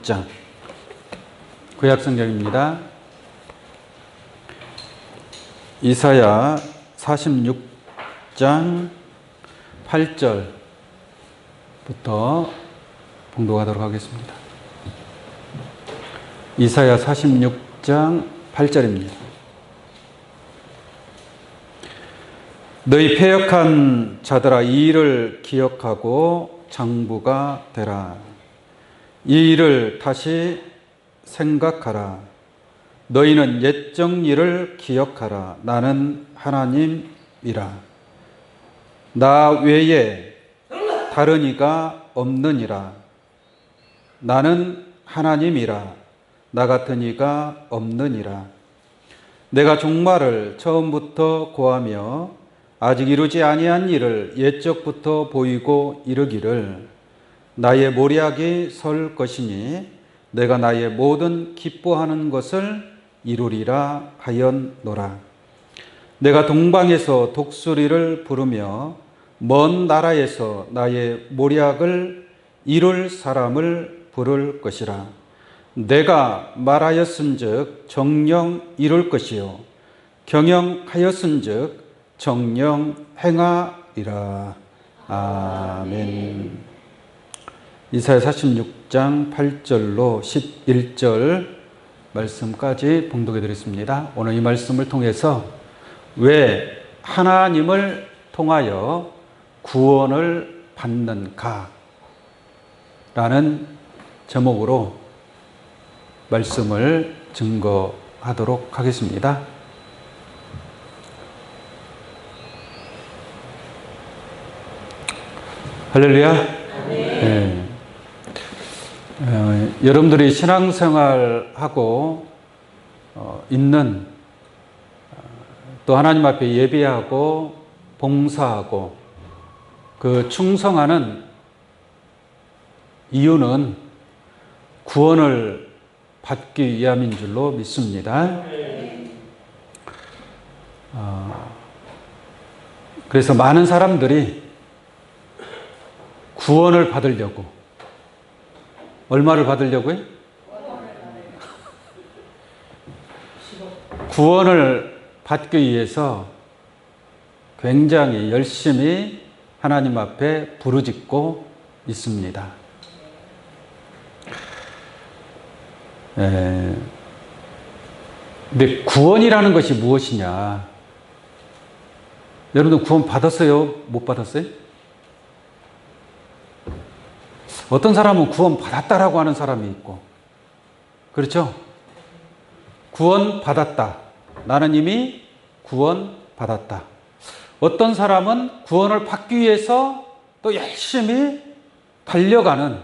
46장 구약성경입니다. 이사야 46장 8절부터 봉독하도록 하겠습니다. 이사야 46장 8절입니다. 너희 패역한 자들아, 이 일을 기억하고 장부가 되라. 이 일을 다시 생각하라. 너희는 옛적 일을 기억하라. 나는 하나님이라. 나 외에 다른 이가 없느니라. 나는 하나님이라. 나 같은 이가 없느니라. 내가 종말을 처음부터 고하며 아직 이루지 아니한 일을 옛적부터 보이고 이르기를 나의 모략이 설 것이니 내가 나의 모든 기뻐하는 것을 이루리라 하였노라. 내가 동방에서 독수리를 부르며 먼 나라에서 나의 모략을 이룰 사람을 부를 것이라. 내가 말하였은즉 정령 이룰 것이요 경영하였은즉 정령 행하리라. 아멘. 이사야 46장 8절로 11절 말씀까지 봉독해 드렸습니다. 오늘 이 말씀을 통해서 왜 하나님을 통하여 구원을 받는가 라는 제목으로 말씀을 증거하도록 하겠습니다. 할렐루야. 네. 여러분들이 신앙생활하고 있는 또 하나님 앞에 예배하고 봉사하고 그 충성하는 이유는 구원을 받기 위함인 줄로 믿습니다. 그래서 많은 사람들이 구원을 받으려고, 얼마를 받으려고요? 구원을 받기 위해서 굉장히 열심히 하나님 앞에 부르짖고 있습니다. 근데 구원이라는 것이 무엇이냐? 여러분들 구원 받았어요? 못 받았어요? 어떤 사람은 구원 받았다라고 하는 사람이 있고, 그렇죠? 구원 받았다. 나는 이미 구원 받았다. 어떤 사람은 구원을 받기 위해서 또 열심히 달려가는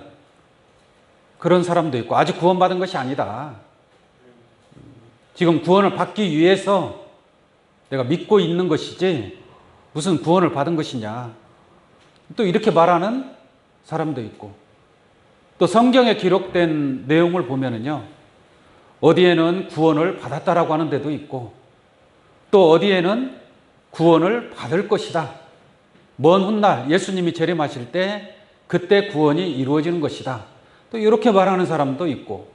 그런 사람도 있고, 아직 구원 받은 것이 아니다. 지금 구원을 받기 위해서 내가 믿고 있는 것이지 무슨 구원을 받은 것이냐. 또 이렇게 말하는 사람도 있고, 또 성경에 기록된 내용을 보면은요, 어디에는 구원을 받았다라고 하는 데도 있고, 또 어디에는 구원을 받을 것이다. 먼 훗날 예수님이 재림하실 때 그때 구원이 이루어지는 것이다. 또 이렇게 말하는 사람도 있고,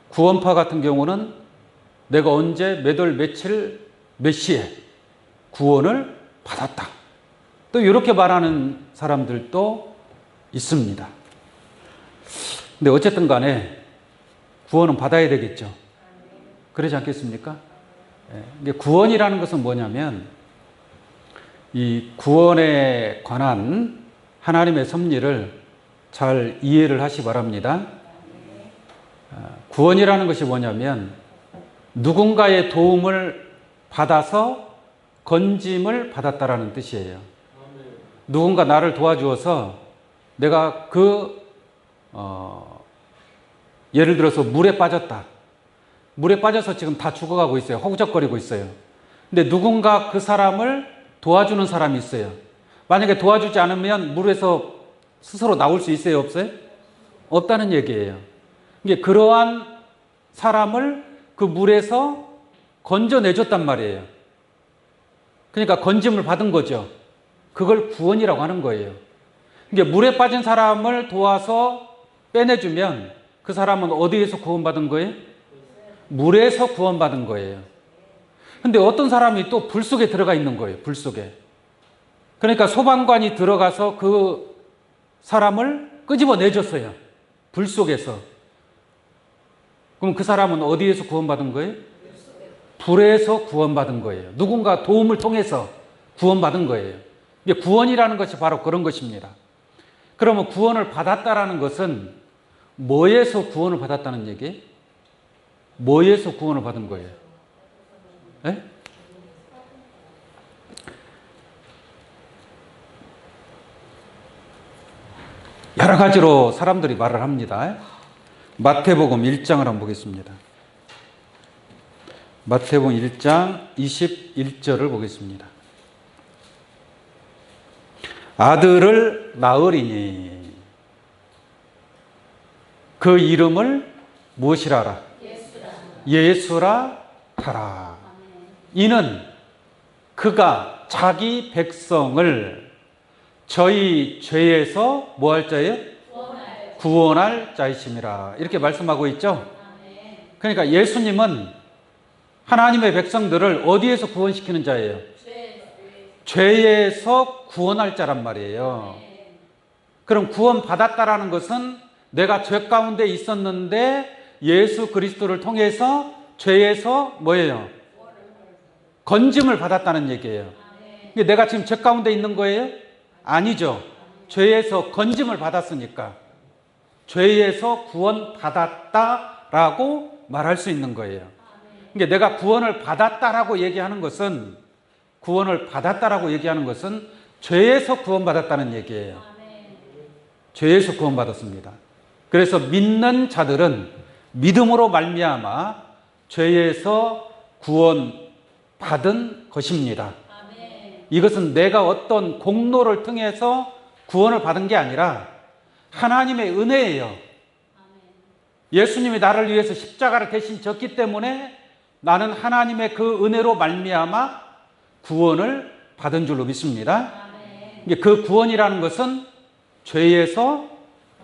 구원파 같은 경우는 내가 언제 몇 월 며칠 몇 시에 구원을 받았다. 또 이렇게 말하는 사람들도 있습니다. 근데 어쨌든 간에 구원은 받아야 되겠죠. 그러지 않겠습니까? 이게 구원이라는 것은 뭐냐면, 이 구원에 관한 하나님의 섭리를 잘 이해를 하시 바랍니다. 구원이라는 것이 뭐냐면, 누군가의 도움을 받아서 건짐을 받았다라는 뜻이에요. 누군가 나를 도와주어서 내가 예를 들어서 물에 빠졌다. 물에 빠져서 지금 다 죽어가고 있어요. 허우적거리고 있어요. 근데 누군가 그 사람을 도와주는 사람이 있어요. 만약에 도와주지 않으면 물에서 스스로 나올 수 있어요? 없어요? 없다는 얘기예요. 이게 그러한 사람을 그 물에서 건져내줬단 말이에요. 그러니까 건짐을 받은 거죠. 그걸 구원이라고 하는 거예요. 이게 물에 빠진 사람을 도와서 빼내주면 그 사람은 어디에서 구원받은 거예요? 물에서 구원받은 거예요. 근데 어떤 사람이 또 불 속에 들어가 있는 거예요. 불 속에. 그러니까 소방관이 들어가서 그 사람을 끄집어 내줬어요. 불 속에서. 그럼 그 사람은 어디에서 구원받은 거예요? 불에서 구원받은 거예요. 누군가 도움을 통해서 구원받은 거예요. 구원이라는 것이 바로 그런 것입니다. 그러면 구원을 받았다라는 것은 뭐에서 구원을 받았다는 얘기예요? 뭐에서 구원을 받은 거예요? 네? 여러 가지로 사람들이 말을 합니다. 마태복음 1장을 한번 보겠습니다. 마태복음 1장 21절을 보겠습니다. 아들을 낳으리니 그 이름을 무엇이라 하라? 예수라 하라. 이는 그가 자기 백성을 저희 죄에서 뭐 할 자예요? 구원할 자이심이라. 이렇게 말씀하고 있죠. 그러니까 예수님은 하나님의 백성들을 어디에서 구원시키는 자예요? 죄에서 구원할 자란 말이에요. 그럼 구원받았다라는 것은 내가 죄 가운데 있었는데 예수 그리스도를 통해서 죄에서 뭐예요? 건짐을 받았다는 얘기예요. 내가 지금 죄 가운데 있는 거예요? 아니죠. 죄에서 건짐을 받았으니까 죄에서 구원받았다라고 말할 수 있는 거예요. 그러니까 내가 구원을 받았다라고 얘기하는 것은 죄에서 구원받았다는 얘기예요. 죄에서 구원받았습니다. 그래서 믿는 믿음으로 말미암아 죄에서 구원받은 것입니다. 이것은 내가 어떤 공로를 통해서 구원을 받은 게 아니라 하나님의 은혜예요. 예수님이 나를 위해서 십자가를 대신 졌기 때문에 나는 하나님의 그 은혜로 말미암아 구원을 받은 줄로 믿습니다. 그 구원이라는 것은 죄에서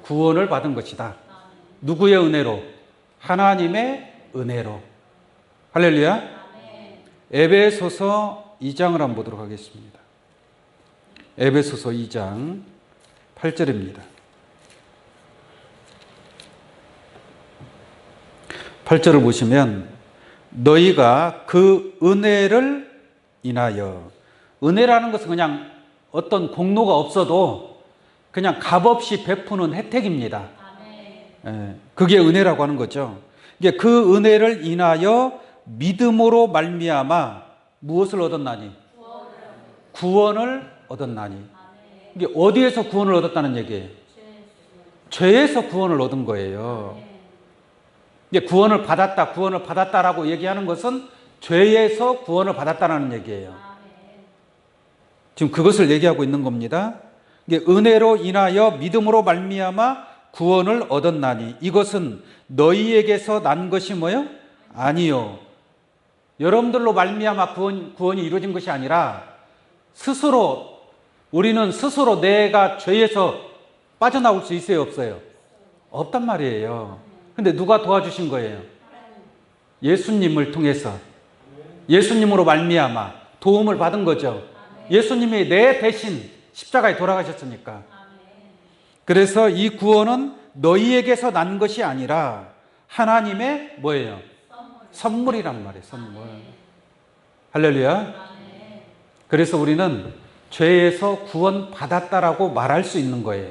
구원을 받은 것이다. 누구의 은혜로? 하나님의 은혜로. 할렐루야. 에베소서 2장을 한번 보도록 하겠습니다. 에베소서 2장 8절입니다. 8절을 보시면 너희가 그 은혜를 인하여, 은혜라는 것은 그냥 어떤 공로가 없어도 그냥 값없이 베푸는 혜택입니다. 그게 은혜라고 하는 거죠. 이게 그 은혜를 인하여 믿음으로 말미암아 무엇을 얻었나니? 구원을 얻었나니. 이게 어디에서 구원을 얻었다는 얘기예요? 죄에서 구원을 얻은 거예요. 이게 구원을 받았다라고 얘기하는 것은 죄에서 구원을 받았다라는 얘기예요. 지금 그것을 얘기하고 있는 겁니다. 이게 은혜로 인하여 믿음으로 말미암아 구원을 얻었나니 이것은 너희에게서 난 것이 뭐요? 아니요. 여러분들로 말미암아 구원이 이루어진 것이 아니라 우리는 스스로 내가 죄에서 빠져나올 수 있어요, 없어요? 없단 말이에요. 근데 누가 도와주신 거예요? 예수님을 통해서, 예수님으로 말미암아 도움을 받은 거죠. 예수님이 내 대신 십자가에 돌아가셨으니까. 그래서 이 구원은 너희에게서 난 것이 아니라 하나님의 뭐예요? 선물이란 말이에요. 선물. 할렐루야. 그래서 우리는 죄에서 구원받았다라고 말할 수 있는 거예요.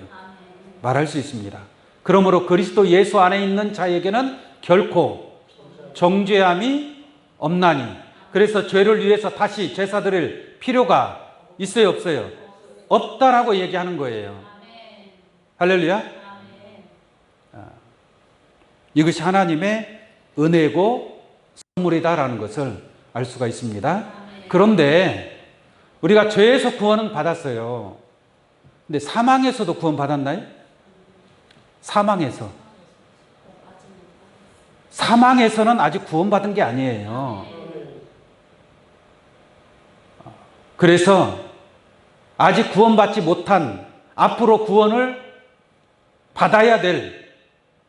말할 수 있습니다. 그러므로 그리스도 예수 안에 있는 자에게는 결코 정죄함이 없나니. 그래서 죄를 위해서 다시 제사 드릴 필요가 있어요, 없어요? 없다라고 얘기하는 거예요. 할렐루야. 이것이 하나님의 은혜고 선물이다라는 것을 알 수가 있습니다. 그런데 우리가 죄에서 구원은 받았어요. 근데 사망에서도 구원 받았나요? 사망에서는 아직 구원받은 게 아니에요. 그래서 아직 구원받지 못한, 앞으로 구원을 받아야 될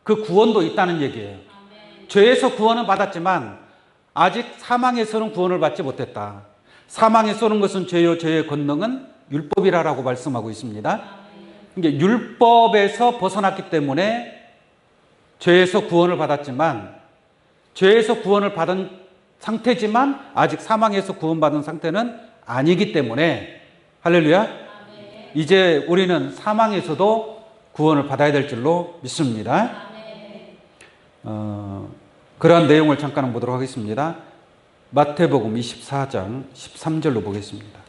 그 구원도 있다는 얘기예요. 죄에서 구원은 받았지만 아직 사망에서는 구원을 받지 못했다. 사망에 쏘는 것은 죄요, 죄의 권능은 율법이라고 말씀하고 있습니다. 이게 율법에서 벗어났기 때문에 죄에서 구원을 받았지만, 죄에서 구원을 받은 상태지만 아직 사망에서 구원받은 상태는 아니기 때문에, 할렐루야, 이제 우리는 사망에서도 구원을 받아야 될 줄로 믿습니다. 그러한 내용을 잠깐 보도록 하겠습니다. 마태복음 24장 13절로 보겠습니다.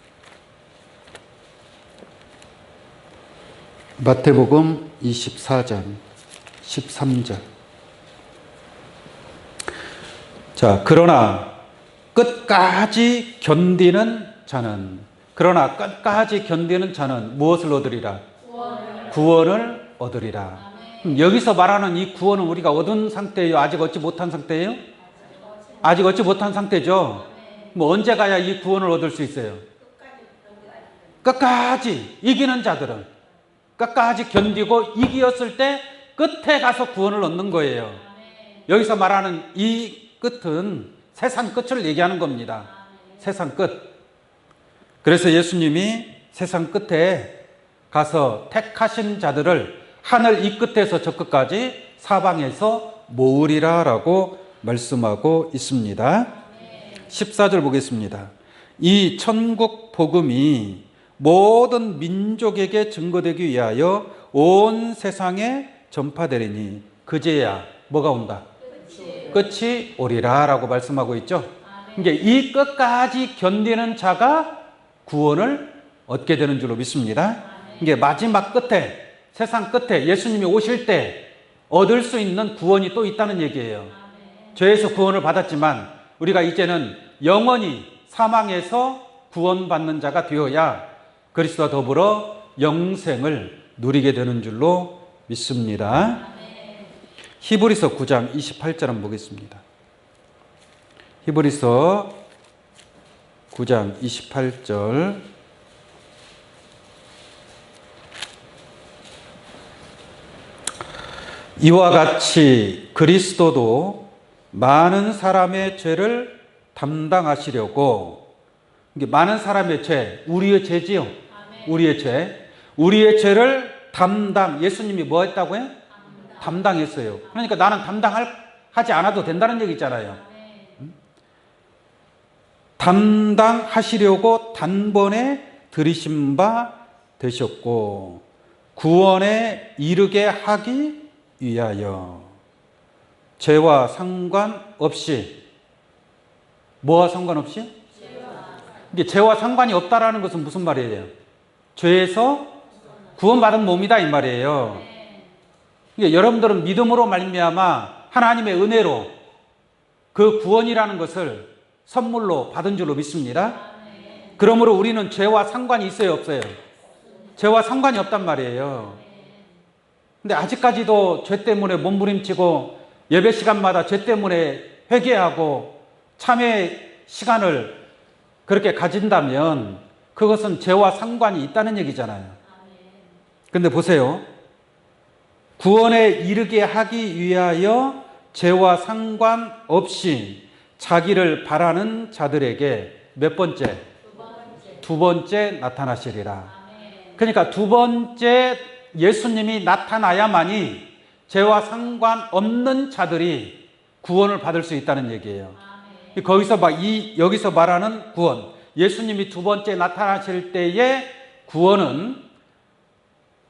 마태복음 24장 13절. 자, 그러나 끝까지 견디는 자는 무엇을 얻으리라? 구원을 얻으리라. 여기서 말하는 이 구원은 우리가 얻은 상태예요? 아직 얻지 못한 상태예요? 아직 얻지 못한 상태죠. 뭐 언제 가야 이 구원을 얻을 수 있어요? 끝까지 이기는 자들은 끝까지 견디고 이기었을 때 끝에 가서 구원을 얻는 거예요. 여기서 말하는 이 끝은 세상 끝을 얘기하는 겁니다. 세상 끝. 그래서 예수님이 세상 끝에 가서 택하신 자들을 하늘 이 끝에서 저 끝까지 사방에서 모으리라 라고 말씀하고 있습니다. 14절 보겠습니다. 이 천국 복음이 모든 민족에게 증거되기 위하여 온 세상에 전파되리니 그제야 뭐가 온다? 끝이 오리라 라고 말씀하고 있죠. 이게 이 끝까지 견디는 자가 구원을 얻게 되는 줄로 믿습니다. 이게 마지막 끝에, 세상 끝에 예수님이 오실 때 얻을 수 있는 구원이 또 있다는 얘기예요. 죄에서 구원을 받았지만 우리가 이제는 영원히 사망에서 구원받는 자가 되어야 그리스도와 더불어 영생을 누리게 되는 줄로 믿습니다. 히브리서 9장 28절 한번 보겠습니다. 히브리서 9장 28절. 이와 같이 그리스도도 많은 사람의 죄를 담당하시려고, 이게 많은 사람의 죄, 우리의 죄지요. 우리의 죄를 예수님이 뭐 했다고요? 담당했어요. 그러니까 나는 담당하지 않아도 된다는 얘기 있잖아요. 담당하시려고 단번에 들이신 바 되셨고 구원에 이르게 하기 위하여 죄와 상관없이, 뭐와 상관없이? 이게 죄와 상관이 없다라는 것은 무슨 말이에요? 죄에서 구원받은 몸이다 이 말이에요. 이게 여러분들은 믿음으로 말미암아 하나님의 은혜로 그 구원이라는 것을 선물로 받은 줄로 믿습니다. 그러므로 우리는 죄와 상관이 있어요, 없어요? 죄와 상관이 없단 말이에요. 근데 아직까지도 죄 때문에 몸부림치고 예배 시간마다 죄 때문에 회개하고 참회 시간을 그렇게 가진다면 그것은 죄와 상관이 있다는 얘기잖아요. 근데 보세요. 구원에 이르게 하기 위하여 죄와 상관없이 자기를 바라는 자들에게 몇 번째? 두 번째 나타나시리라. 그러니까 두 번째 예수님이 나타나야만이 죄와 상관없는 자들이 구원을 받을 수 있다는 얘기예요. 여기서 말하는 구원, 예수님이 두 번째 나타나실 때의 구원은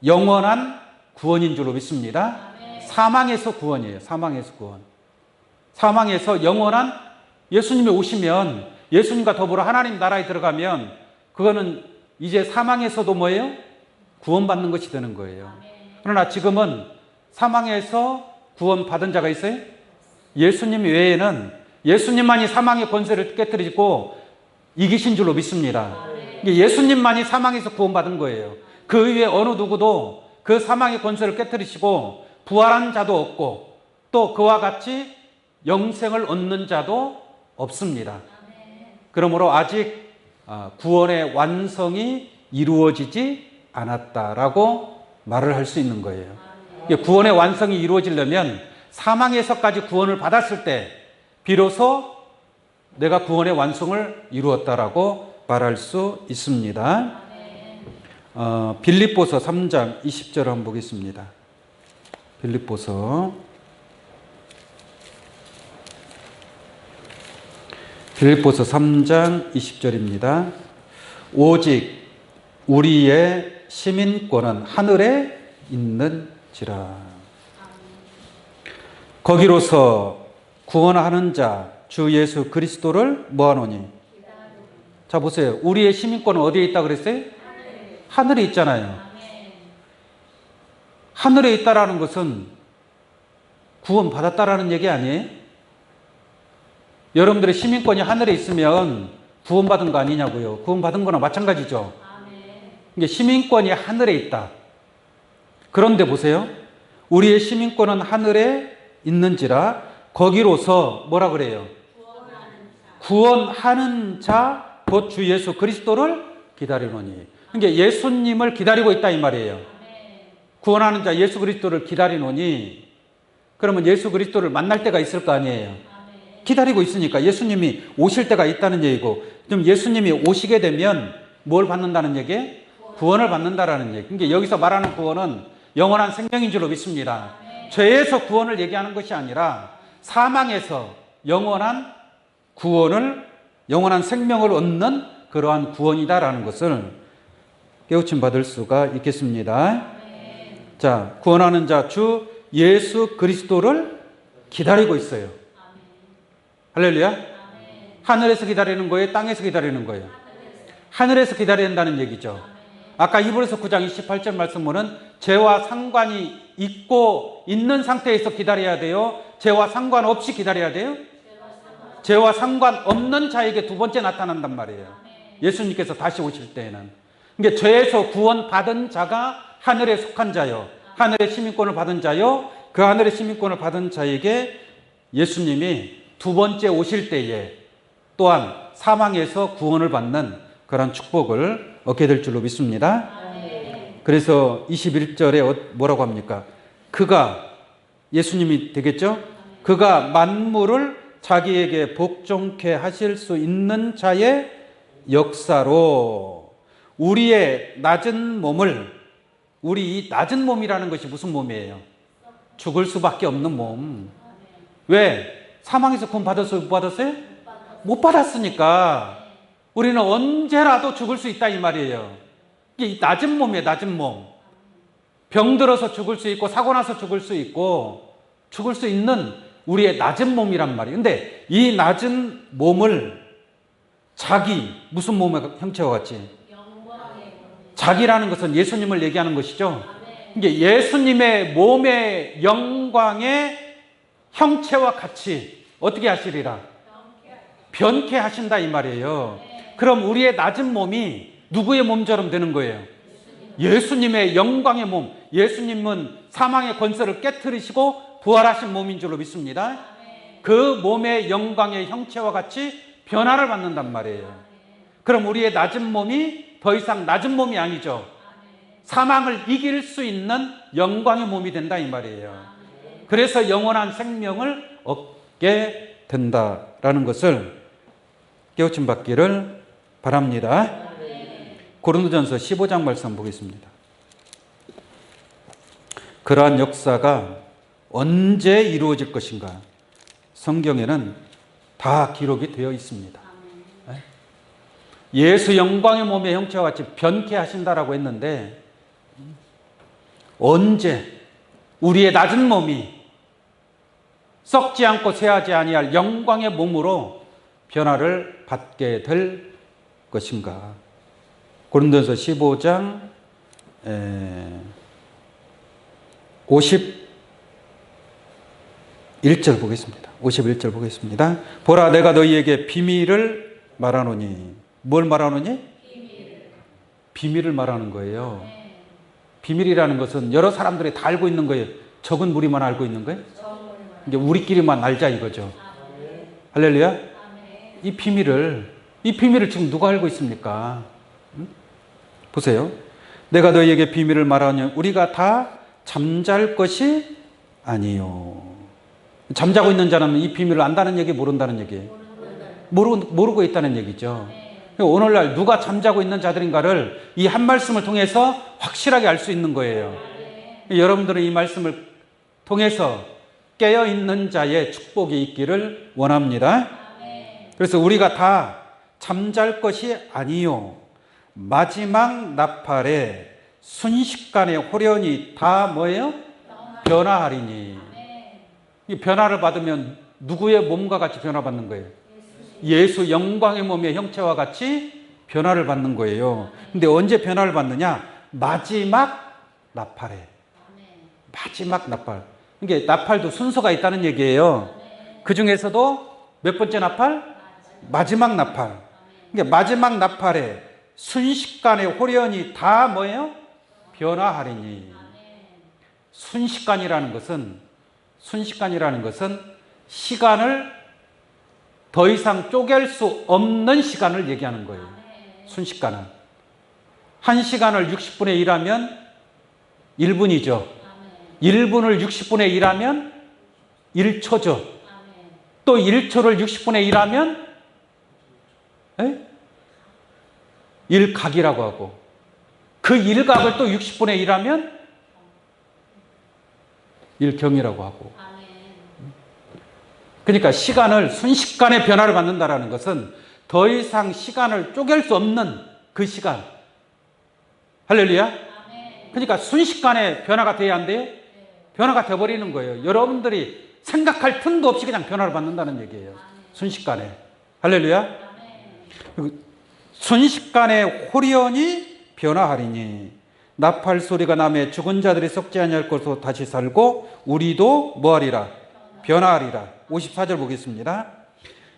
영원한 구원인 줄로 믿습니다. 사망에서 구원이에요. 사망에서 구원. 사망에서 영원한, 예수님이 오시면, 예수님과 더불어 하나님 나라에 들어가면 그거는 이제 사망에서도 뭐예요? 구원받는 것이 되는 거예요. 그러나 지금은 사망에서 구원받은 자가 있어요? 예수님 외에는, 예수님만이 사망의 권세를 깨뜨리고 이기신 줄로 믿습니다. 예수님만이 사망에서 구원받은 거예요. 그 위에 어느 누구도 그 사망의 권세를 깨뜨리시고 부활한 자도 없고 또 그와 같이 영생을 얻는 자도 없습니다. 그러므로 아직 구원의 완성이 이루어지지 않았다라고 말을 할 수 있는 거예요. 구원의 완성이 이루어지려면 사망에서까지 구원을 받았을 때 비로소 내가 구원의 완성을 이루었다라고 말할 수 있습니다. 빌립보서 3장 20절 한번 보겠습니다. 빌립보서 3장 20절입니다. 오직 우리의 시민권은 하늘에 있는지라. 거기로서 구원하는 자 주 예수 그리스도를 뭐하노니? 자 보세요. 우리의 시민권은 어디에 있다 그랬어요? 하늘에 있잖아요. 하늘에 있다라는 것은 구원 받았다라는 얘기 아니에요? 여러분들의 시민권이 하늘에 있으면 구원받은 거 아니냐고요. 구원받은 거나 마찬가지죠. 이게 시민권이 하늘에 있다. 그런데 보세요. 우리의 시민권은 하늘에 있는지라 거기로서 뭐라 그래요? 구원하는 자 곧 주 예수 그리스도를 기다리노니. 그러니까 예수님을 기다리고 있다 이 말이에요. 구원하는 자 예수 그리스도를 기다리노니. 그러면 예수 그리스도를 만날 때가 있을 거 아니에요. 기다리고 있으니까 예수님이 오실 때가 있다는 얘기고, 좀 예수님이 오시게 되면 뭘 받는다는 얘기예요? 구원을 받는다라는 얘기. 그러니까 여기서 말하는 구원은 영원한 생명인 줄로 믿습니다. 죄에서 구원을 얘기하는 것이 아니라 사망에서 영원한 구원을, 영원한 생명을 얻는 그러한 구원이다라는 것을 깨우침 받을 수가 있겠습니다. 자, 구원하는 자 주 예수 그리스도를 기다리고 있어요. 할렐루야. 하늘에서 기다리는 거예요? 땅에서 기다리는 거예요? 하늘에서 기다린다는 얘기죠. 아까 이브리서 9장 28절 말씀 보면 죄와 상관이 있고 있는 상태에서 기다려야 돼요? 죄와 상관없이 기다려야 돼요? 죄와 상관없는 자에게 두 번째 나타난단 말이에요. 예수님께서 다시 오실 때에는. 그러니까 죄에서 구원받은 자가 하늘에 속한 자요. 하늘의 시민권을 받은 자요. 그 하늘의 시민권을 받은 자에게 예수님이 두 번째 오실 때에 또한 사망에서 구원을 받는 그런 축복을 얻게 될 줄로 믿습니다. 그래서 21절에 뭐라고 합니까? 그가, 예수님이 되겠죠? 그가 만물을 자기에게 복종케 하실 수 있는 자의 역사로 우리의 낮은 몸을, 우리 이 낮은 몸이라는 것이 무슨 몸이에요? 죽을 수밖에 없는 몸. 왜? 사망에서 구원 받았어요? 못 받았어요? 못 받았으니까 우리는 언제라도 죽을 수 있다 이 말이에요. 이게 낮은 몸이에요. 낮은 몸. 병들어서 죽을 수 있고 사고 나서 죽을 수 있고 죽을 수 있는 우리의 낮은 몸이란 말이에요. 근데 이 낮은 몸을 자기, 무슨 몸의 형체와 같이? 자기라는 것은 예수님을 얘기하는 것이죠. 이게 예수님의 몸의 영광의 형체와 같이 어떻게 하시리라? 변케 하신다 이 말이에요. 그럼 우리의 낮은 몸이 누구의 몸처럼 되는 거예요? 예수님의 영광의 몸. 예수님은 사망의 권세를 깨트리시고 부활하신 몸인 줄로 믿습니다. 그 몸의 영광의 형체와 같이 변화를 받는단 말이에요. 그럼 우리의 낮은 몸이 더 이상 낮은 몸이 아니죠. 사망을 이길 수 있는 영광의 몸이 된다 이 말이에요. 그래서 영원한 생명을 얻게 된다라는 것을 깨우침 받기를 바랍니다. 고린도전서 15장 말씀 보겠습니다. 그러한 역사가 언제 이루어질 것인가? 성경에는 다 기록이 되어 있습니다. 예수 영광의 몸의 형체와 같이 변케 하신다라고 했는데 언제 우리의 낮은 몸이 썩지 않고 쇠하지 아니할 영광의 몸으로 변화를 받게 될 것인가? 고린도전서 15장 51절 보겠습니다. 51절 보겠습니다. 보라, 내가 너희에게 비밀을 말하노니. 뭘 말하노니? 비밀을 말하는 거예요. 비밀이라는 것은 여러 사람들이 다 알고 있는 거예요. 적은 무리만 알고 있는 거예요. 이제 우리끼리만 알자 이거죠. 할렐루야. 이 비밀을 지금 누가 알고 있습니까? 보세요. 내가 너희에게 비밀을 말하니 우리가 다 잠잘 것이 아니요. 잠자고 있는 자는 이 비밀을 안다는 얘기, 모른다는 얘기? 모르고 있다는 얘기죠. 오늘날 누가 잠자고 있는 자들인가를 이 한 말씀을 통해서 확실하게 알 수 있는 거예요. 여러분들은 이 말씀을 통해서 깨어있는 자의 축복이 있기를 원합니다. 그래서 우리가 다 잠잘 것이 아니요. 마지막 나팔에 순식간에 호련히 다 뭐예요? 변화하리니. 이 변화를 받으면 누구의 몸과 같이 변화받는 거예요? 예수 영광의 몸의 형체와 같이 변화를 받는 거예요. 근데 언제 변화를 받느냐? 마지막 나팔에. 마지막 나팔. 이게 나팔도 순서가 있다는 얘기예요. 그 중에서도 몇 번째 나팔? 마지막 나팔. 그러니까 마지막 나팔에 순식간에 호련히 다 뭐예요? 변화하리니. 순식간이라는 것은 시간을 더 이상 쪼갤 수 없는 시간을 얘기하는 거예요. 순식간은. 1시간을 60분의 1하면 1분이죠. 1분을 60분의 1하면 1초죠. 또 1초를 60분의 1하면 1각이라고 하고, 그 1각을 또 60분의 1하면 1경이라고 하고. 그러니까 시간을 순식간에 변화를 받는다는 것은 더 이상 시간을 쪼갤 수 없는 그 시간. 할렐루야. 그러니까 순식간에 변화가 돼야 안 돼요? 변화가 돼버리는 거예요. 여러분들이 생각할 틈도 없이 그냥 변화를 받는다는 얘기예요. 순식간에. 할렐루야. 순식간에 호련히 변화하리니 나팔 소리가 나매 죽은 자들이 썩지 아니할 것으로 다시 살고 우리도 뭐하리라? 변화하리라. 54절 보겠습니다.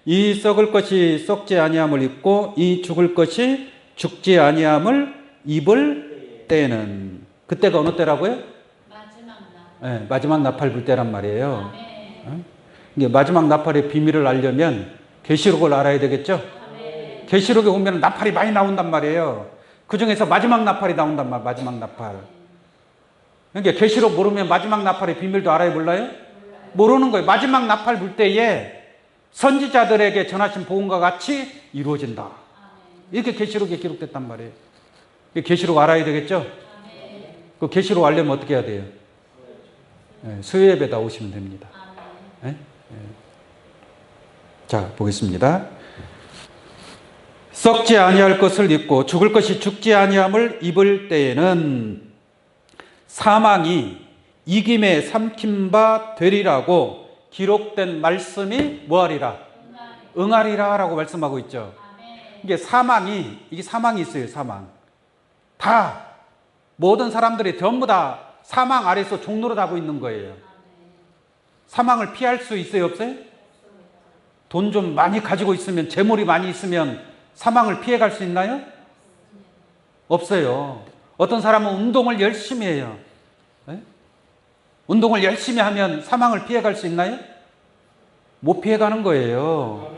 이 썩을 것이 썩지 아니함을 입고 이 죽을 것이 죽지 아니함을 입을 때는. 그때가 어느 때라고요? 마지막 나팔 불 때란 말이에요. 마지막 나팔의 비밀을 알려면 계시록을 알아야 되겠죠? 계시록에 보면 나팔이 많이 나온단 말이에요. 그 중에서 마지막 나팔이 나온단 말이에요. 마지막 나팔. 그러니까 계시록 모르면 마지막 나팔의 비밀도 알아요? 몰라요? 모르는 거예요. 마지막 나팔 불 때에 선지자들에게 전하신 복음과 같이 이루어진다. 이렇게 계시록에 기록됐단 말이에요. 계시록 알아야 되겠죠? 그 계시록 알려면 어떻게 해야 돼요? 수요예배다 오시면 됩니다. 자, 보겠습니다. 썩지 아니할 것을 입고 죽을 것이 죽지 아니함을 입을 때에는 사망이 이김에 삼킨 바 되리라고 기록된 말씀이 뭐하리라? 응하리라 라고 말씀하고 있죠. 이게 사망이 있어요. 사망. 다 모든 사람들이 전부 다 사망 아래서 종노릇하고 있는 거예요. 사망을 피할 수 있어요? 없어요? 돈 좀 많이 가지고 있으면, 재물이 많이 있으면 사망을 피해갈 수 있나요? 없어요. 어떤 사람은 운동을 열심히 해요. 운동을 열심히 하면 사망을 피해갈 수 있나요? 못 피해가는 거예요.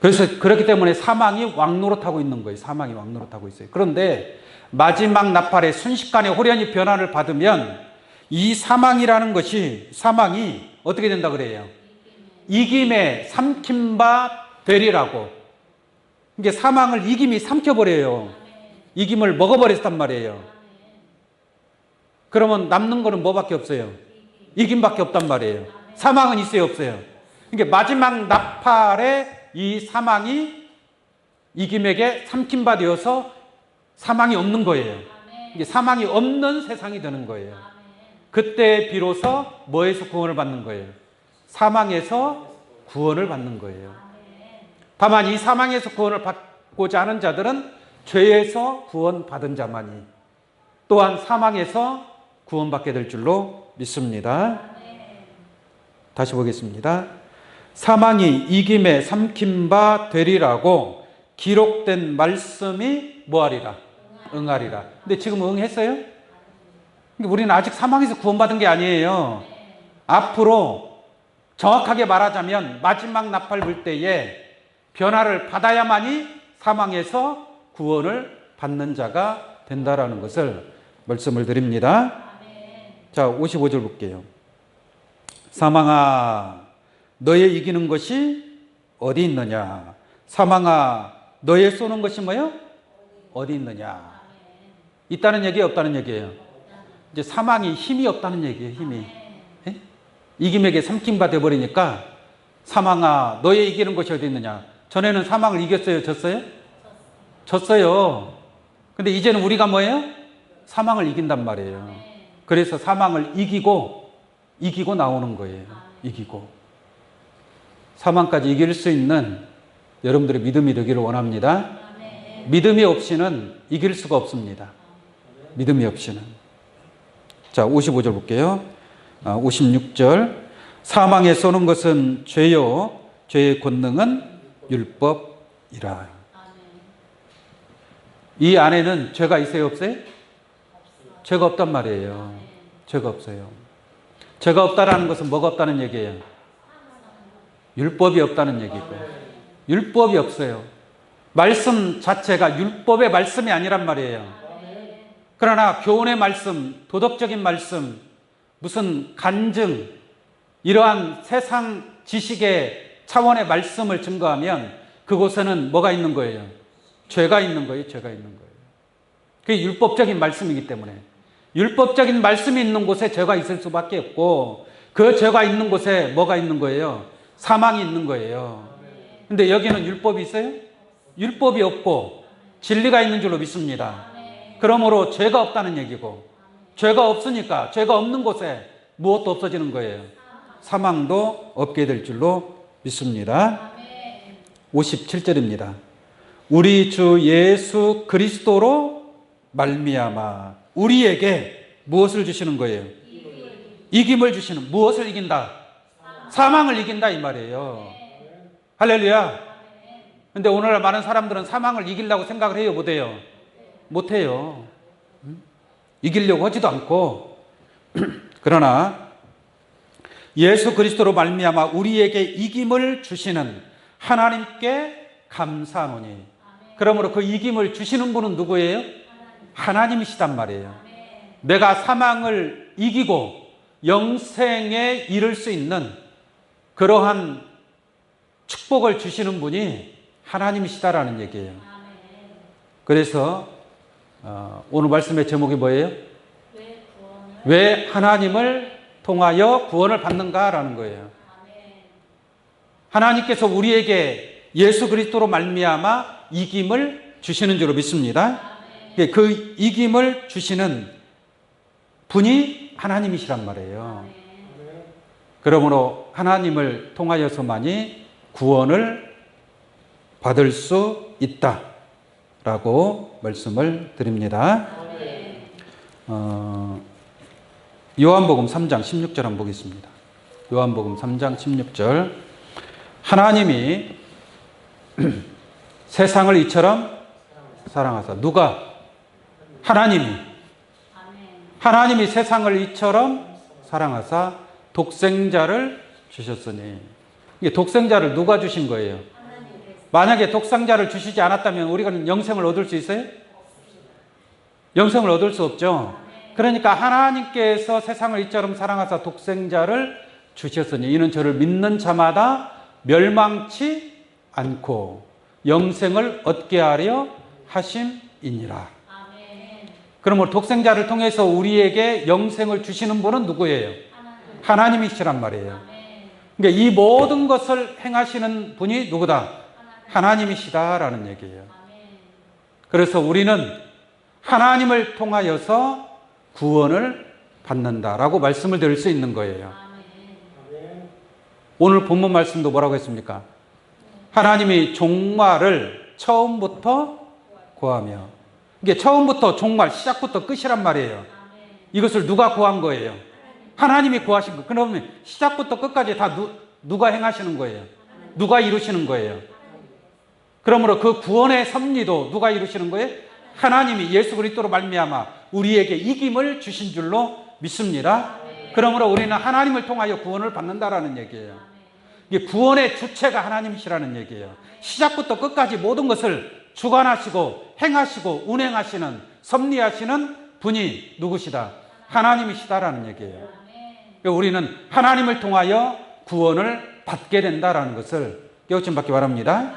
그래서 그렇기 때문에 사망이 왕노릇하고 있는 거예요. 사망이 왕노릇하고 있어요. 그런데 마지막 나팔에 순식간에 호련히 변화를 받으면 이 사망이라는 것이, 사망이 어떻게 된다 그래요? 이김에 삼킨 바 되리라고. 이게 사망을 이김이 삼켜버려요. 이김을 먹어버렸단 말이에요. 그러면 남는 거는 뭐밖에 없어요? 이김밖에 없단 말이에요. 사망은 있어요, 없어요? 그러니까 마지막 나팔에 이 사망이 이김에게 삼킨 바 되어서 사망이 없는 거예요. 이게 사망이 없는 세상이 되는 거예요. 그때 비로소 뭐에서 구원을 받는 거예요? 사망에서 구원을 받는 거예요. 다만 이 사망에서 구원을 받고자 하는 자들은 죄에서 구원받은 자만이, 또한 사망에서 구원받게 될 줄로 믿습니다. 다시 보겠습니다. 사망이 이김에 삼킨 바 되리라고 기록된 말씀이 뭐하리라? 응하리라. 근데 지금 응했어요? 우리는 아직 사망에서 구원받은 게 아니에요. 앞으로 정확하게 말하자면 마지막 나팔 불 때에 변화를 받아야만이 사망에서 구원을 받는 자가 된다라는 것을 말씀을 드립니다. 자, 55절 볼게요. 사망아, 너의 이기는 것이 어디 있느냐? 사망아, 너의 쏘는 것이 뭐예요? 어디 있느냐? 있다는 얘기예요, 없다는 얘기예요? 이제 사망이 힘이 없다는 얘기예요, 힘이. 예? 이김에게 삼킴바 되어버리니까 사망아, 너의 이기는 것이 어디 있느냐? 전에는 사망을 이겼어요, 졌어요? 졌어요. 근데 이제는 우리가 뭐예요? 사망을 이긴단 말이에요. 그래서 사망을 이기고 나오는 거예요. 이기고. 사망까지 이길 수 있는 여러분들의 믿음이 되기를 원합니다. 믿음이 없이는 이길 수가 없습니다. 믿음이 없이는. 자, 55절 볼게요. 56절. 사망에 쏘는 것은 죄요, 죄의 권능은 율법이라. 이 안에는 죄가 있어요, 없어요? 죄가 없단 말이에요. 죄가 없어요. 죄가 없다라는 것은 뭐가 없다는 얘기예요? 율법이 없다는 얘기고. 율법이 없어요. 말씀 자체가 율법의 말씀이 아니란 말이에요. 그러나 교훈의 말씀, 도덕적인 말씀, 무슨 간증, 이러한 세상 지식의 차원의 말씀을 증거하면 그곳에는 뭐가 있는 거예요? 죄가 있는 거예요. 죄가 있는 거예요. 그게 율법적인 말씀이기 때문에. 율법적인 말씀이 있는 곳에 죄가 있을 수밖에 없고, 그 죄가 있는 곳에 뭐가 있는 거예요? 사망이 있는 거예요. 근데 여기는 율법이 있어요? 율법이 없고 진리가 있는 줄로 믿습니다. 그러므로 죄가 없다는 얘기고, 죄가 없으니까 죄가 없는 곳에 무엇도 없어지는 거예요? 사망도 없게 될 줄로 믿습니다. 57절입니다. 우리 주 예수 그리스도로 말미암아 우리에게 무엇을 주시는 거예요? 이김을 주시는. 무엇을 이긴다? 사망을 이긴다 이 말이에요. 할렐루야. 근데 오늘날 많은 사람들은 사망을 이기려고 생각을 해요, 못해요? 못해요. 이기려고 하지도 않고. 그러나 예수 그리스도로 말미암아 우리에게 이김을 주시는 하나님께 감사하노니. 그러므로 그 이김을 주시는 분은 누구예요? 하나님이시단 말이에요. 내가 사망을 이기고 영생에 이를 수 있는 그러한 축복을 주시는 분이 하나님이시다라는 얘기예요. 그래서 오늘 말씀의 제목이 뭐예요? 왜 하나님을 통하여 구원을 받는가라는 거예요. 하나님께서 우리에게 예수 그리스도로 말미암아 이김을 주시는 줄로 믿습니다. 그 이김을 주시는 분이 하나님이시란 말이에요. 그러므로 하나님을 통하여서만이 구원을 받을 수 있다라고 말씀을 드립니다. 요한복음 3장 16절 한번 보겠습니다. 요한복음 3장 16절. 하나님이 세상을 이처럼 사랑하사. 누가? 하나님이 세상을 이처럼 사랑하사 독생자를 주셨으니. 이게 독생자를 누가 주신 거예요? 만약에 독생자를 주시지 않았다면 우리가 영생을 얻을 수 있어요? 영생을 얻을 수 없죠. 그러니까 하나님께서 세상을 이처럼 사랑하사 독생자를 주셨으니 이는 저를 믿는 자마다 멸망치 않고 영생을 얻게 하려 하심이니라. 그러므로 독생자를 통해서 우리에게 영생을 주시는 분은 누구예요? 하나님이시란 말이에요. 그러니까 이 모든 것을 행하시는 분이 누구다? 하나님이시다라는 얘기예요. 그래서 우리는 하나님을 통하여서 구원을 받는다라고 말씀을 드릴 수 있는 거예요. 오늘 본문 말씀도 뭐라고 했습니까? 하나님이 종말을 처음부터 구하며. 이게 처음부터 종말, 시작부터 끝이란 말이에요. 이것을 누가 구한 거예요? 하나님이 구하신 거. 그러면 시작부터 끝까지 다 누가 행하시는 거예요? 누가 이루시는 거예요? 그러므로 그 구원의 섭리도 누가 이루시는 거예요? 하나님이 예수 그리스도로 말미암아 우리에게 이김을 주신 줄로 믿습니다. 그러므로 우리는 하나님을 통하여 구원을 받는다라는 얘기예요. 이게 구원의 주체가 하나님이시라는 얘기예요. 시작부터 끝까지 모든 것을 주관하시고 행하시고 운행하시는, 섭리하시는 분이 누구시다? 하나님이시다라는 얘기예요. 우리는 하나님을 통하여 구원을 받게 된다라는 것을 깨우침 받기 바랍니다.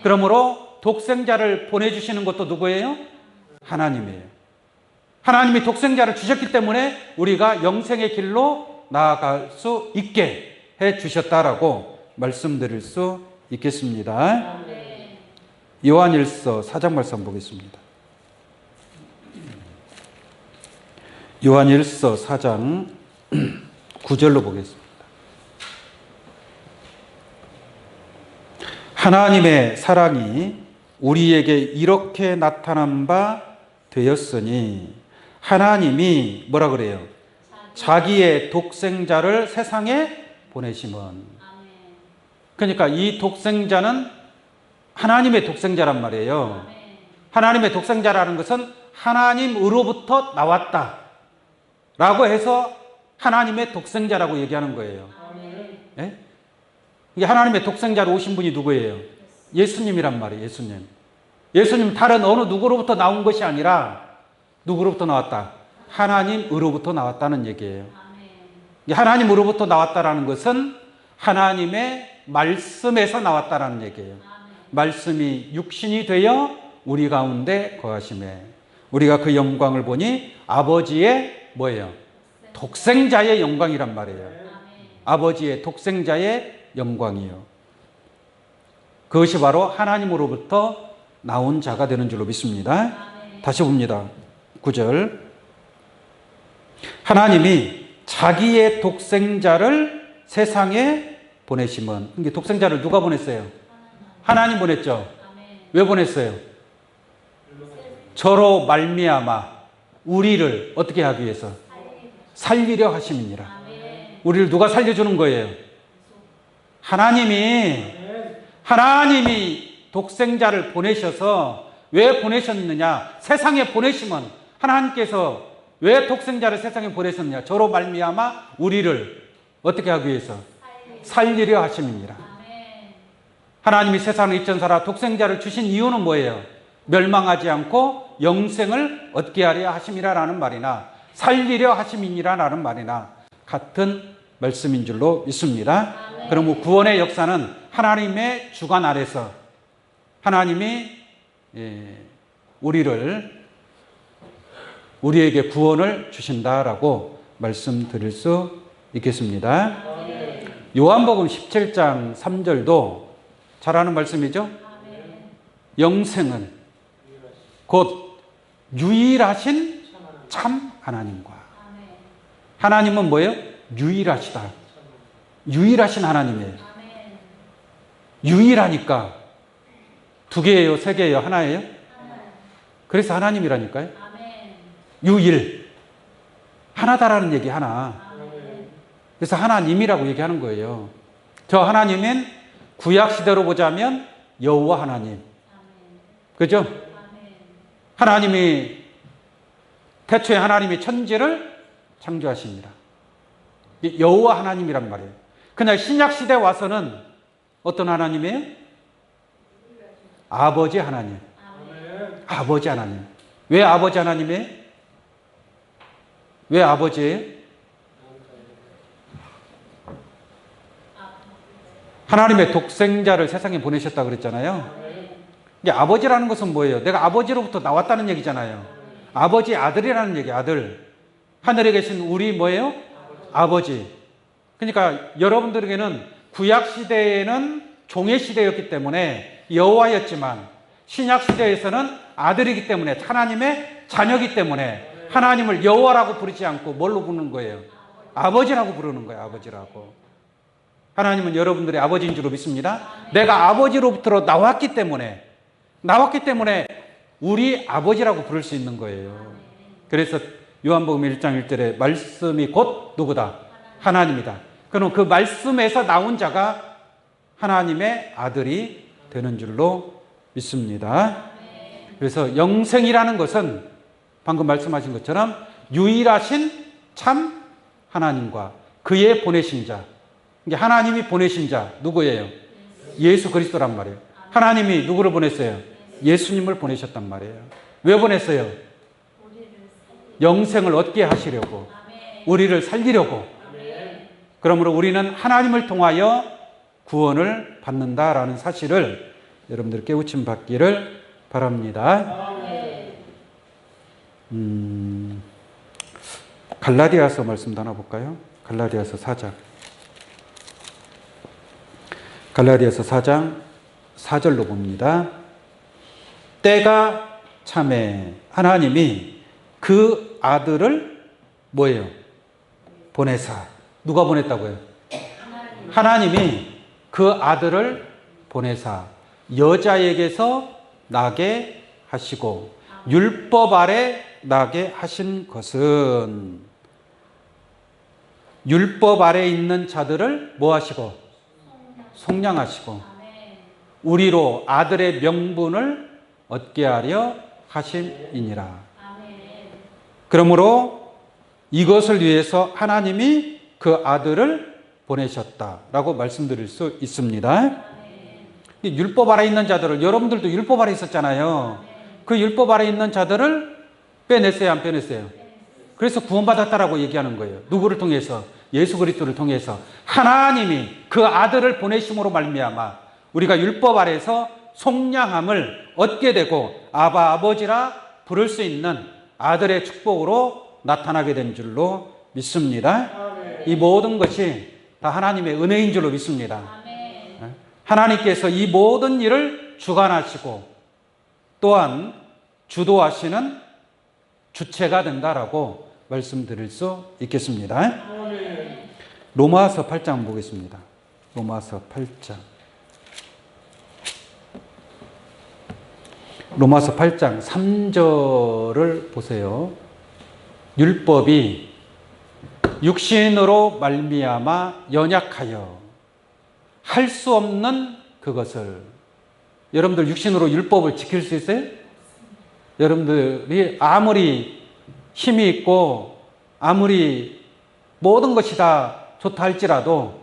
그러므로 독생자를 보내주시는 것도 누구예요? 하나님이에요. 하나님이 독생자를 주셨기 때문에 우리가 영생의 길로 나아갈 수 있게 해 주셨다라고 말씀드릴 수 있겠습니다. 요한일서 4장 말씀 보겠습니다. 요한일서 4장 9절로 보겠습니다. 하나님의 사랑이 우리에게 이렇게 나타난 바 되었으니 하나님이 뭐라 그래요? 자기의 독생자를 세상에 보내심은. 그러니까 이 독생자는 하나님의 독생자란 말이에요. 하나님의 독생자라는 것은 하나님으로부터 나왔다 라고 해서 하나님의 독생자라고 얘기하는 거예요. 예? 이게 하나님의 독생자로 오신 분이 누구예요? 예수님이란 말이에요. 예수님. 예수님 다른 어느 누구로부터 나온 것이 아니라 누구로부터 나왔다? 하나님으로부터 나왔다는 얘기예요. 하나님으로부터 나왔다라는 것은 하나님의 말씀에서 나왔다라는 얘기예요. 말씀이 육신이 되어 우리 가운데 거하심에 우리가 그 영광을 보니 아버지의 뭐예요? 독생자의 영광이란 말이에요. 아버지의 독생자의 영광이요. 그것이 바로 하나님으로부터 나온 자가 되는 줄로 믿습니다. 다시 봅니다. 9절. 하나님이 자기의 독생자를 세상에 보내심은. 이게 독생자를 누가 보냈어요? 하나님 보냈죠. 왜 보냈어요? 저로 말미암아 우리를 어떻게 하기 위해서? 살리려 하심이니라. 우리를 누가 살려주는 거예요? 하나님이 독생자를 보내셔서 왜 보내셨느냐? 세상에 보내시면 하나님께서 왜 독생자를 세상에 보내셨느냐? 저로 말미암아 우리를 어떻게 하기 위해서? 살리려 하심이니라. 하나님이 세상을 입전사라 독생자를 주신 이유는 뭐예요? 멸망하지 않고 영생을 얻게 하려 하심이라라는 말이나 살리려 하심이니라라는 말이나 같은 말씀인 줄로 믿습니다. 그러면 구원의 역사는 하나님의 주관 아래서 하나님이 우리에게 구원을 주신다라고 말씀드릴 수 있겠습니다. 요한복음 17장 3절도 잘 아는 말씀이죠. 영생은 곧 유일하신 참 하나님과. 하나님은 뭐예요? 유일하시다. 유일하신 하나님이에요. 유일하니까 두 개예요? 세 개예요? 하나예요? 그래서 하나님이라니까요. 유일. 하나다라는 얘기 하나. 그래서 하나님이라고 얘기하는 거예요. 저 하나님은 구약시대로 보자면 여호와 하나님. 그죠? 하나님이 태초에 하나님이 천지를 창조하십니다. 여호와 하나님이란 말이에요. 그냥 신약시대에 와서는 어떤 하나님이에요? 아버지 하나님. 아버지 하나님. 왜 아버지 하나님이에요? 왜 아버지예요? 하나님의 독생자를 세상에 보내셨다고 그랬잖아요. 이게 아버지라는 것은 뭐예요? 내가 아버지로부터 나왔다는 얘기잖아요. 아버지 아들이라는 얘기, 아들. 하늘에 계신 우리 뭐예요? 아버지. 그러니까 여러분들에게는 구약시대에는 종의 시대였기 때문에 여호와였지만 신약시대에서는 아들이기 때문에 하나님의 자녀이기 때문에 하나님을 여호와라고 부르지 않고 뭘로 부르는 거예요? 아버지라고 부르는 거예요. 아버지라고. 하나님은 여러분들의 아버지인 줄로 믿습니다. 내가 아버지로부터 나왔기 때문에 우리 아버지라고 부를 수 있는 거예요. 그래서 요한복음 1장 1절에 말씀이 곧 누구다? 하나님이다. 그럼 그 말씀에서 나온 자가 하나님의 아들이 되는 줄로 믿습니다. 그래서 영생이라는 것은 방금 말씀하신 것처럼 유일하신 참 하나님과 그의 보내신 자. 하나님이 보내신 자 누구예요? 예수 그리스도란 말이에요. 하나님이 누구를 보냈어요? 예수님을 보내셨단 말이에요. 왜 보냈어요? 영생을 얻게 하시려고, 우리를 살리려고. 그러므로 우리는 하나님을 통하여 구원을 받는다라는 사실을 여러분들 깨우침 받기를 바랍니다. 갈라디아서 말씀 하나 볼까요? 갈라디아서 4장. 갈라디아서 4장 4절로 봅니다. 때가 참에 하나님이 그 아들을 뭐예요? 보내사. 누가 보냈다고요? 하나님이 그 아들을 보내사 여자에게서 나게 하시고 율법 아래 나게 하신 것은 율법 아래 있는 자들을 뭐 하시고? 속량하시고 우리로 아들의 명분을 얻게 하려 하심이니라. 그러므로 이것을 위해서 하나님이 그 아들을 보내셨다라고 말씀드릴 수 있습니다. 율법 아래 있는 자들을, 여러분들도 율법 아래 있었잖아요. 그 율법 아래 있는 자들을 빼냈어요, 안 빼냈어요? 그래서 구원받았다라고 얘기하는 거예요. 누구를 통해서? 예수 그리스도를 통해서 하나님이 그 아들을 보내심으로 말미암아 우리가 율법 아래에서 속량함을 얻게 되고 아바 아버지라 부를 수 있는 아들의 축복으로 나타나게 된 줄로 믿습니다. 이 모든 것이 다 하나님의 은혜인 줄로 믿습니다. 하나님께서 이 모든 일을 주관하시고 또한 주도하시는 주체가 된다라고 말씀드릴 수 있겠습니다. 로마서 8장 보겠습니다. 로마서 8장. 로마서 8장 3절을 보세요. 율법이 육신으로 말미암아 연약하여 할 수 없는 그것을, 여러분들 육신으로 율법을 지킬 수 있어요? 여러분들이 아무리 힘이 있고 아무리 모든 것이 다 좋다 할지라도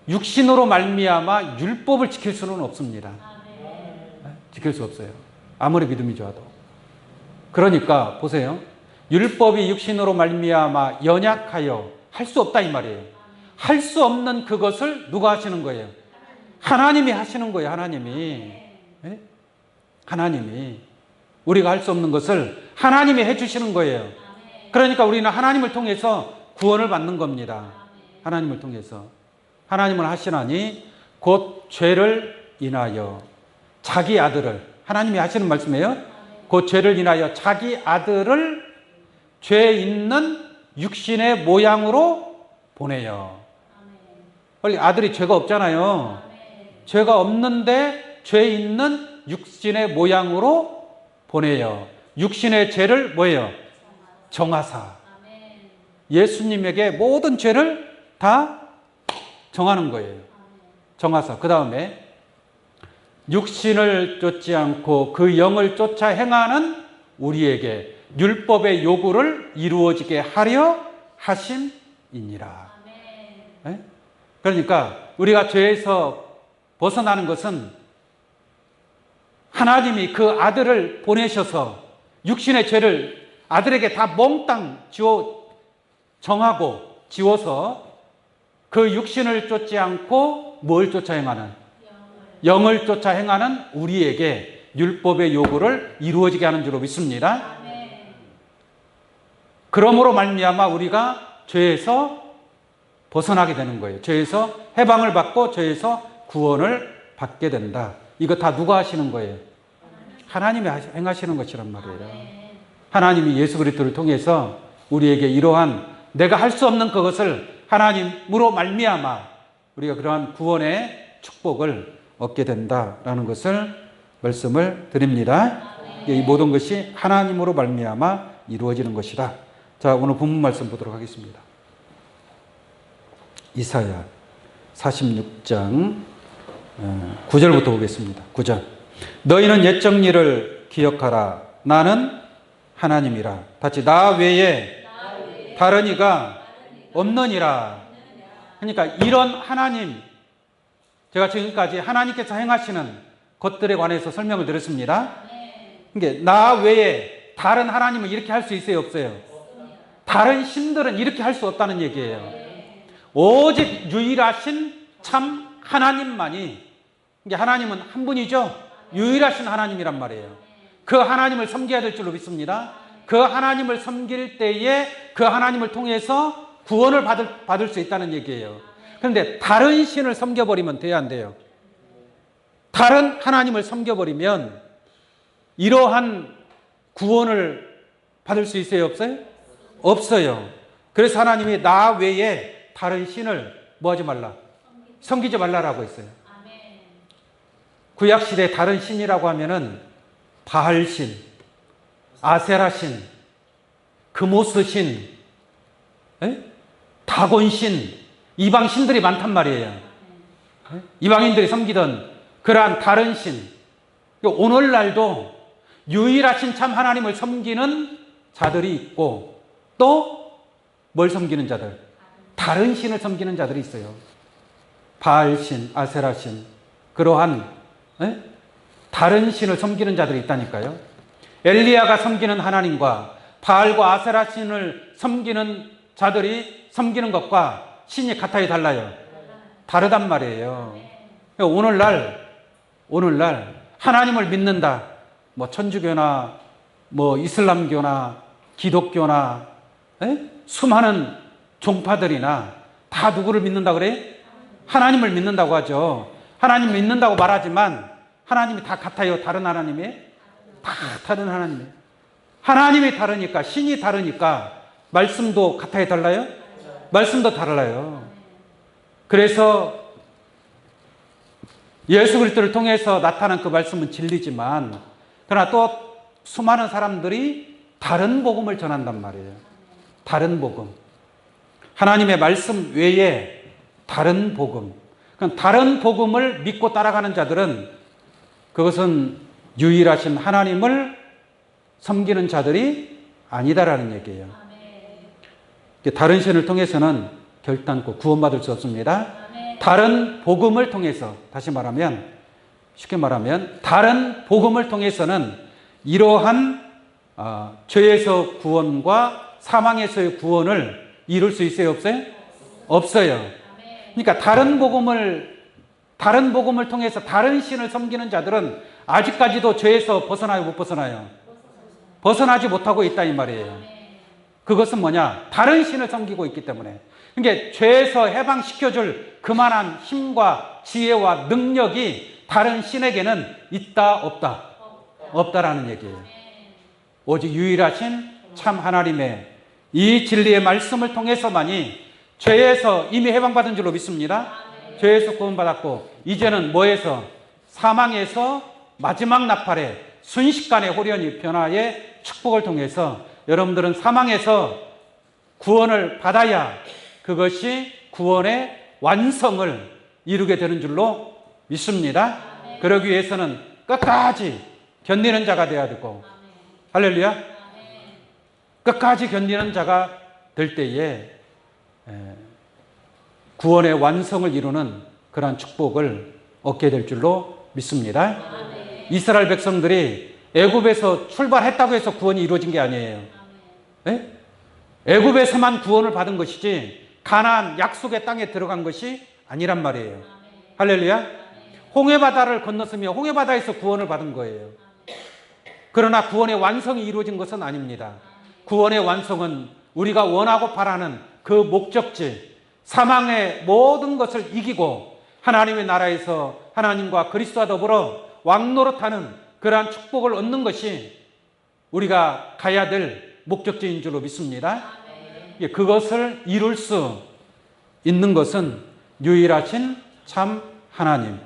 육신으로 말미암아 율법을 지킬 수는 없습니다. 지킬 수 없어요. 아무리 믿음이 좋아도. 그러니까 보세요. 율법이 육신으로 말미암아 연약하여 할 수 없다 이 말이에요. 할 수 없는 그것을 누가 하시는 거예요? 하나님이 하시는 거예요. 하나님이. 네? 하나님이. 우리가 할 수 없는 것을 하나님이 해주시는 거예요. 그러니까 우리는 하나님을 통해서 구원을 받는 겁니다. 하나님을 통해서. 하나님을 하시나니 곧 죄를 인하여 자기 아들을, 하나님이 하시는 말씀이에요. 곧 죄를 인하여 자기 아들을 죄 있는 육신의 모양으로 보내요. 빨리 아들이 죄가 없잖아요. 죄가 없는데 죄 있는 육신의 모양으로 보내요. 육신의 죄를 뭐예요? 정하사. 예수님에게 모든 죄를 다 정하는 거예요. 정하사. 그 다음에 육신을 쫓지 않고 그 영을 쫓아 행하는 우리에게 율법의 요구를 이루어지게 하려 하심이니라. 네? 그러니까 우리가 죄에서 벗어나는 것은 하나님이 그 아들을 보내셔서 육신의 죄를 아들에게 다 몽땅 정하고 지워서 그 육신을 쫓지 않고 뭘 쫓아 행하는? 영을 쫓아 행하는 우리에게 율법의 요구를 이루어지게 하는 줄로 믿습니다. 그러므로 말미암아 우리가 죄에서 벗어나게 되는 거예요. 죄에서 해방을 받고 죄에서 구원을 받게 된다. 이거 다 누가 하시는 거예요? 하나님이 행하시는 것이란 말이에요. 하나님이 예수 그리스도를 통해서 우리에게 이러한 내가 할 수 없는 그것을 하나님으로 말미암아 우리가 그러한 구원의 축복을 얻게 된다라는 것을 말씀을 드립니다. 이 모든 것이 하나님으로 말미암아 이루어지는 것이다. 자, 오늘 본문 말씀 보도록 하겠습니다. 이사야 46장 9절부터 보겠습니다. 9절. 너희는 옛적 일을 기억하라. 나는 하나님이라. 다시 나 외에 다른 이가 없느니라. 그러니까 이런 하나님, 제가 지금까지 하나님께서 행하시는 것들에 관해서 설명을 드렸습니다. 그러니까 나 외에 다른 하나님은 이렇게 할 수 있어요? 없어요? 다른 신들은 이렇게 할 수 없다는 얘기예요. 오직 유일하신 참 하나님만이, 이게 하나님은 한 분이죠. 유일하신 하나님이란 말이에요. 그 하나님을 섬겨야 될 줄로 믿습니다. 그 하나님을 섬길 때에 그 하나님을 통해서 구원을 받을 수 있다는 얘기예요. 그런데 다른 신을 섬겨버리면 돼야 안 돼요. 다른 하나님을 섬겨버리면 이러한 구원을 받을 수 있어요? 없어요? 없어요. 그래서 하나님이 나 외에 다른 신을 뭐 하지 말라? 섬기지 말라라고 했어요. 구약시대 다른 신이라고 하면은 바알신, 아세라신, 금오스신, 다곤신, 이방 신들이 많단 말이에요. 이방인들이 섬기던 그러한 다른 신. 오늘날도 유일하신 참 하나님을 섬기는 자들이 있고 또 뭘 섬기는 자들? 다른 신을 섬기는 자들이 있어요. 바알신, 아세라신, 그러한 다른 신을 섬기는 자들이 있다니까요. 엘리야가 섬기는 하나님과 바알과 아세라 신을 섬기는 자들이 섬기는 것과 신이 같아요, 달라요? 다르단 말이에요. 오늘날 하나님을 믿는다. 뭐 천주교나 뭐 이슬람교나 기독교나 수많은 종파들이나 다 누구를 믿는다 그래? 하나님을 믿는다고 하죠. 하나님 믿는다고 말하지만 하나님이 다 같아요? 다른 하나님이? 다 다른 하나님이. 하나님이 다르니까, 신이 다르니까 말씀도 같아요, 달라요? 말씀도 달라요. 그래서 예수 그리스도를 통해서 나타난 그 말씀은 진리지만 그러나 또 수많은 사람들이 다른 복음을 전한단 말이에요. 다른 복음. 하나님의 말씀 외에 다른 복음. 다른 복음을 믿고 따라가는 자들은 그것은 유일하신 하나님을 섬기는 자들이 아니다라는 얘기예요. 다른 신을 통해서는 결단코 구원받을 수 없습니다. 다른 복음을 통해서, 다시 말하면, 쉽게 말하면 다른 복음을 통해서는 이러한 죄에서 구원과 사망에서의 구원을 이룰 수 있어요? 없어요? 없어요. 그러니까 다른 복음을 통해서 다른 신을 섬기는 자들은 아직까지도 죄에서 벗어나요? 못 벗어나요? 벗어나지 못하고 있다 이 말이에요. 그것은 뭐냐? 다른 신을 섬기고 있기 때문에. 그러니까 죄에서 해방시켜줄 그만한 힘과 지혜와 능력이 다른 신에게는 있다 없다? 없다라는 얘기예요. 오직 유일하신 참 하나님의 이 진리의 말씀을 통해서만이 죄에서 이미 해방받은 줄로 믿습니다. 죄에서 구원받았고 이제는 뭐에서? 사망에서 마지막 나팔에 순식간에 호련히 변화의 축복을 통해서 여러분들은 사망에서 구원을 받아야 그것이 구원의 완성을 이루게 되는 줄로 믿습니다. 그러기 위해서는 끝까지 견디는 자가 되어야 되고, 할렐루야. 끝까지 견디는 자가 될 때에 구원의 완성을 이루는 그러한 축복을 얻게 될 줄로 믿습니다. 이스라엘 백성들이 애굽에서 출발했다고 해서 구원이 이루어진 게 아니에요. 애굽에서만 구원을 받은 것이지 가나안 약속의 땅에 들어간 것이 아니란 말이에요. 할렐루야. 홍해바다를 건넜으며 홍해바다에서 구원을 받은 거예요. 그러나 구원의 완성이 이루어진 것은 아닙니다. 구원의 완성은 우리가 원하고 바라는 그 목적지, 사망의 모든 것을 이기고 하나님의 나라에서 하나님과 그리스도와 더불어 왕노릇하는 그러한 축복을 얻는 것이 우리가 가야 될 목적지인 줄로 믿습니다. 그것을 이룰 수 있는 것은 유일하신 참 하나님,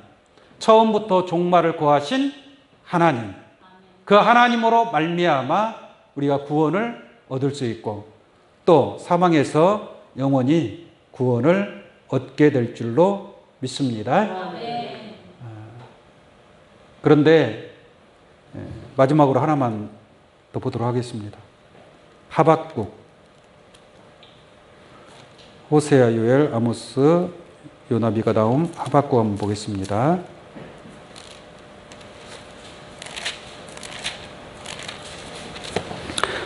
처음부터 종말을 고하신 하나님, 그 하나님으로 말미암아 우리가 구원을 얻을 수 있고 또 사망에서 영원히 구원을 얻게 될 줄로 믿습니다. 그런데 마지막으로 하나만 더 보도록 하겠습니다. 하박국, 호세아, 요엘, 아모스, 요나, 미가 나옴, 하박국 한번 보겠습니다.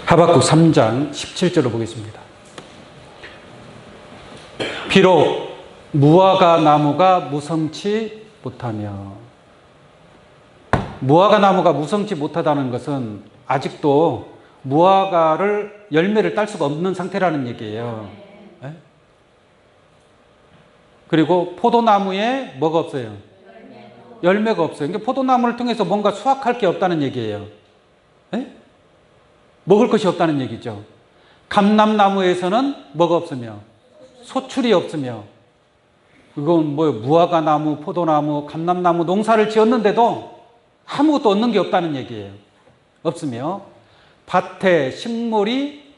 하박국 3장 17절로 보겠습니다. 비록 무화과 나무가 무성치 못하며, 무화과 나무가 무성치 못하다는 것은 아직도 무화과를 열매를 딸 수가 없는 상태라는 얘기예요. 네? 그리고 포도나무에 뭐가 없어요? 열매가 없어요. 그러니까 포도나무를 통해서 뭔가 수확할 게 없다는 얘기예요. 네? 먹을 것이 없다는 얘기죠. 감람나무에서는 뭐가 없으며 소출이 없으며, 이건 뭐 무화과 나무, 포도나무, 감람나무 농사를 지었는데도 아무것도 얻는 게 없다는 얘기예요. 없으며, 밭에 식물이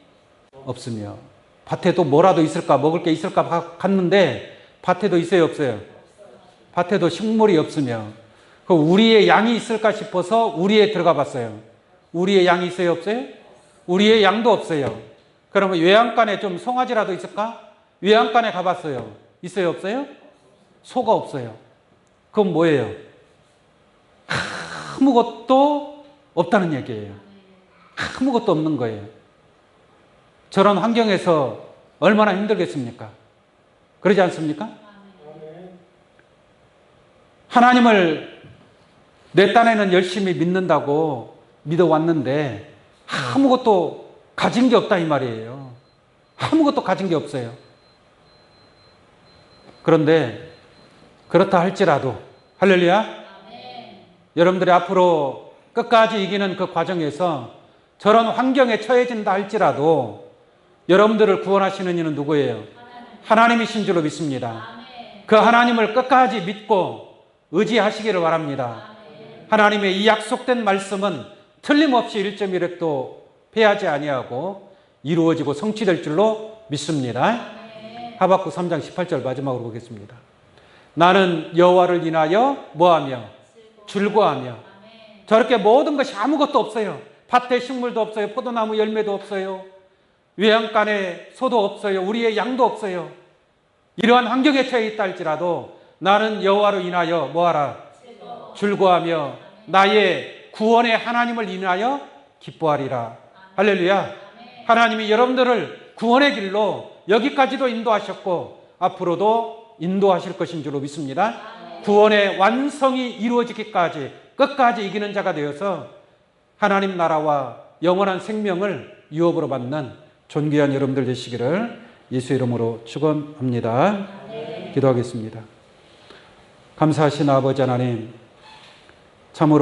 없으며, 밭에도 뭐라도 있을까, 먹을 게 있을까 갔는데 밭에도 있어요, 없어요? 밭에도 식물이 없으며, 그 우리의 양이 있을까 싶어서 우리에 들어가 봤어요. 우리의 양이 있어요, 없어요? 우리의 양도 없어요. 그러면 외양간에 좀 송아지라도 있을까? 외양간에 가봤어요. 있어요, 없어요? 소가 없어요. 그건 뭐예요? 아무것도 없다는 얘기예요. 아무것도 없는 거예요. 저런 환경에서 얼마나 힘들겠습니까? 그러지 않습니까? 하나님을 내 딴에는 열심히 믿는다고 믿어왔는데 아무것도 가진 게 없다 이 말이에요. 아무것도 가진 게 없어요. 그런데 그렇다 할지라도, 할렐루야, 여러분들이 앞으로 끝까지 이기는 그 과정에서 저런 환경에 처해진다 할지라도 여러분들을 구원하시는 이는 누구예요? 하나님이신 줄로 믿습니다. 그 하나님을 끝까지 믿고 의지하시기를 바랍니다. 하나님의 이 약속된 말씀은 틀림없이 1.1획도 패하지 아니하고 이루어지고 성취될 줄로 믿습니다. 하박국 3장 18절 마지막으로 보겠습니다. 나는 여호와를 인하여 뭐하며? 즐거워하며. 저렇게 모든 것이 아무것도 없어요. 밭에 식물도 없어요. 포도나무 열매도 없어요. 외양간에 소도 없어요. 우리의 양도 없어요. 이러한 환경에 처해 있다 할지라도 나는 여호와로 인하여 뭐하라? 즐거워하며 나의 구원의 하나님을 인하여 기뻐하리라. 할렐루야. 하나님이 여러분들을 구원의 길로 여기까지도 인도하셨고 앞으로도 인도하실 것인 줄로 믿습니다. 구원의 완성이 이루어지기까지 끝까지 이기는 자가 되어서 하나님 나라와 영원한 생명을 유업으로 받는 존귀한 여러분들 되시기를 예수 이름으로 축원합니다. 기도하겠습니다. 감사하신 아버지 하나님, 참으로